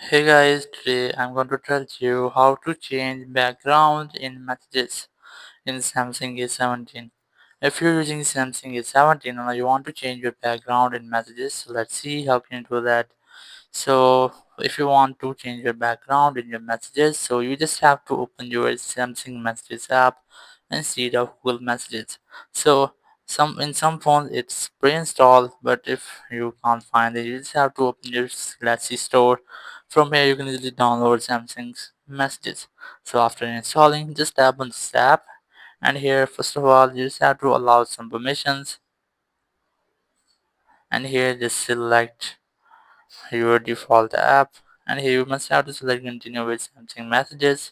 Hey guys, today I'm going to tell you how to change background in messages in Samsung A17. If you're using Samsung A17 and you want to change your background in messages, so let's see how can you do that. So if you want to change your background in your messages, so you just have to open your Samsung Messages app instead of Google Messages. So some phones it's pre-installed, but if you can't find it, you just have to open your Galaxy store. From here you can easily download Samsung's messages. So after installing, just tap on this app, and here first of all you just have to allow some permissions, and here just select your default app, and here you must have to select continue with Samsung messages,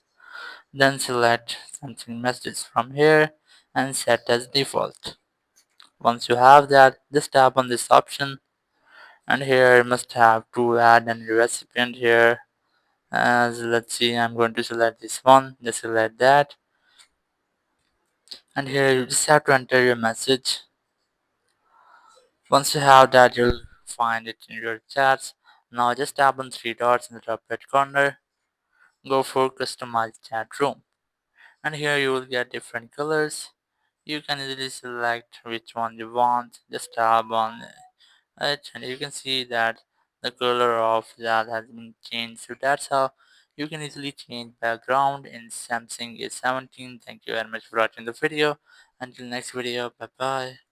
then select Samsung messages from here and set as default. Once you have that, just tap on this option, and here you must have to add a recipient here. As let's see, I'm going to select this one, just select that, and here you just have to enter your message. Once you have that, you'll find it in your chats. Now just tap on three dots in the top right corner, go for customize chat room, and here you will get different colors. You can easily select which one you want, just tap on it, and you can see that the color of that has been changed. So that's how you can easily change background in Samsung A17. Thank you very much for watching the video. Until next video, bye bye.